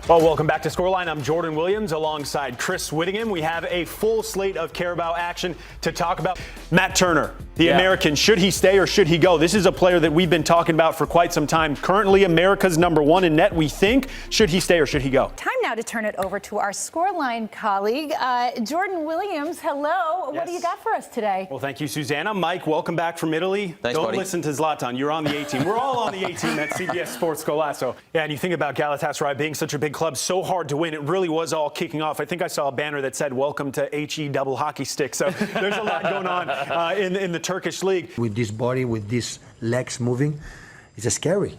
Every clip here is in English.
Well, welcome back to Scoreline. I'm Jordan Williams alongside Chris Whittingham. We have a full slate of Carabao action to talk about. Matt Turner, the American, should he stay or should he go? This is a player that we've been talking about for quite some time. Currently America's #1 in net, we think. Should he stay or should he go? Time now to turn it over to our Scoreline colleague, Jordan Williams. Hello. What do you got for us today? Well, thank you, Susanna. Mike, welcome back from Italy. Thanks, Don't buddy. listen to Zlatan. You're on the A-team. We're all on the A-team at CBS Sports Golazo. Yeah, and you think about Galatasaray being such a big club, so hard to win. It really was all kicking off. I think I saw a banner that said, "Welcome to HE double hockey stick." So there's a lot going on in the Turkish league. With this body, with these legs moving, it's scary.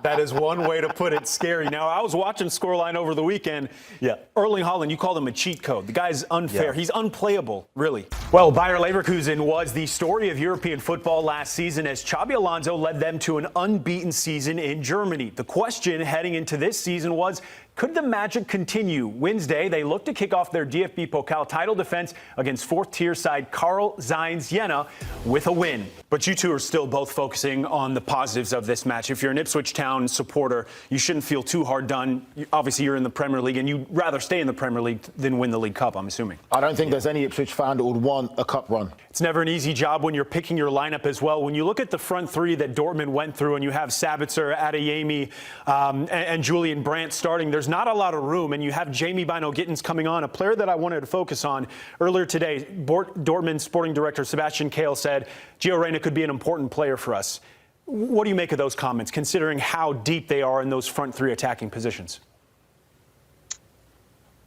That is one way to put it, scary. Now, I was watching Scoreline over the weekend. Yeah. Erling Haaland, you called him a cheat code. The guy's unfair. Yeah. He's unplayable, really. Well, Bayer Leverkusen was the story of European football last season as Xabi Alonso led them to an unbeaten season in Germany. The question heading into this season was, could the magic continue? Wednesday, they look to kick off their DFB Pokal title defense against fourth-tier side Carl Zeiss Jena with a win. But you two are still both focusing on the positives of this match. If you're an Ipswich Town supporter, you shouldn't feel too hard done. Obviously, you're in the Premier League, and you'd rather stay in the Premier League than win the League Cup, I'm assuming. I don't think there's any Ipswich fan that would want a cup run. It's never an easy job when you're picking your lineup as well. When you look at the front three that Dortmund went through, and you have Sabitzer, Adeyemi, and Julian Brandt starting, there's not a lot of room, and you have Jamie Bino Gittins coming on, a player that I wanted to focus on. Earlier today, Dortmund sporting director Sebastian Kehl said Gio Reyna could be an important player for us. What do you make of those comments, considering how deep they are in those front three attacking positions?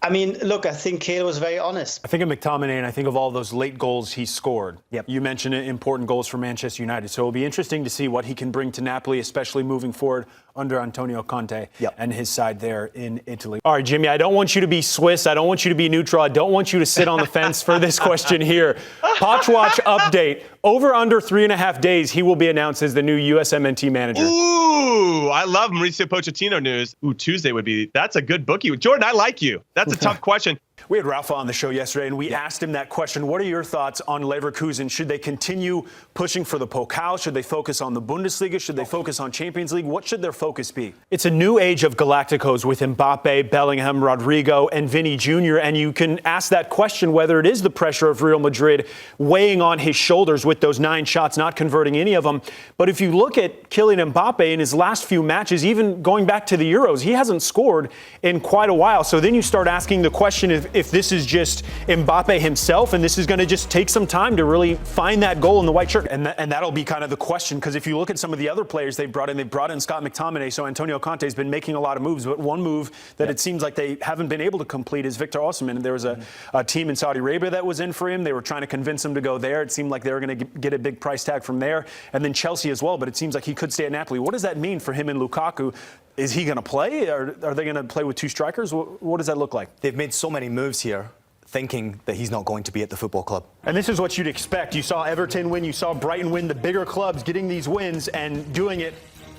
I mean, look, I think Kehl was very honest. I think of McTominay, and I think of all those late goals he scored. Yep. You mentioned important goals for Manchester United, so it'll be interesting to see what he can bring to Napoli, especially moving forward under Antonio Conte and his side there in Italy. All right, Jimmy, I don't want you to be Swiss. I don't want you to be neutral. I don't want you to sit on the fence for this question here. Potchwatch update. Over under 3.5 days, he will be announced as the new USMNT manager. Ooh, I love Mauricio Pochettino news. Ooh, Tuesday would be, that's a good bookie. Jordan, I like you. That's a tough question. We had Rafa on the show yesterday, and we asked him that question. What are your thoughts on Leverkusen? Should they continue pushing for the Pokal? Should they focus on the Bundesliga? Should they focus on Champions League? What should their focus be? It's a new age of Galacticos with Mbappe, Bellingham, Rodrigo, and Vinny Jr., and you can ask that question whether it is the pressure of Real Madrid weighing on his shoulders with those 9 shots, not converting any of them. But if you look at Kylian Mbappe in his last few matches, even going back to the Euros, he hasn't scored in quite a while. So then you start asking the question if this is just Mbappe himself, and this is going to just take some time to really find that goal in the white shirt. And that'll be kind of the question, because if you look at some of the other players they've brought in Scott McTominay, so Antonio Conte's been making a lot of moves, but one move that it seems like they haven't been able to complete is Victor Osimhen. There was a team in Saudi Arabia that was in for him. They were trying to convince him to go there. It seemed like they were going to get a big price tag from there. And then Chelsea as well, but it seems like he could stay at Napoli. What does that mean for him and Lukaku? Is he going to play? Or are they going to play with 2 strikers? What does that look like? They've made so many moves here, thinking that he's not going to be at the football club. And this is what you'd expect. You saw Everton win, you saw Brighton win, the bigger clubs getting these wins and doing it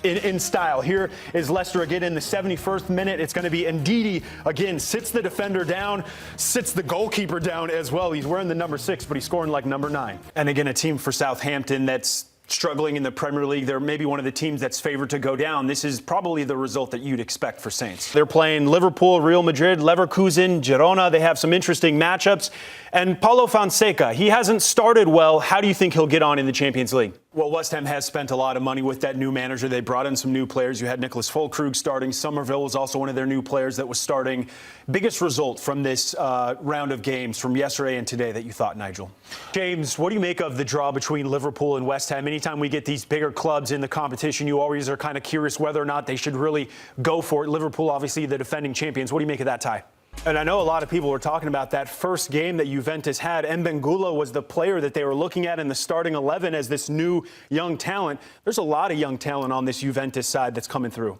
in style. Here is Leicester again in the 71st minute. It's going to be Ndidi again, sits the defender down, sits the goalkeeper down as well. He's wearing the number 6, but he's scoring like number 9. And again, a team for Southampton that's struggling in the Premier League. They're maybe one of the teams that's favored to go down. This is probably the result that you'd expect for Saints. They're playing Liverpool, Real Madrid, Leverkusen, Girona. They have some interesting matchups. And Paulo Fonseca, he hasn't started well. How do you think he'll get on in the Champions League? Well, West Ham has spent a lot of money with that new manager. They brought in some new players. You had Nicholas Füllkrug starting. Somerville was also one of their new players that was starting. Biggest result from this round of games from yesterday and today that you thought, Nigel? James, what do you make of the draw between Liverpool and West Ham? Anytime we get these bigger clubs in the competition, you always are kind of curious whether or not they should really go for it. Liverpool, obviously, the defending champions. What do you make of that tie? And I know a lot of people were talking about that first game that Juventus had. Mbengula was the player that they were looking at in the starting 11 as this new young talent. There's a lot of young talent on this Juventus side that's coming through.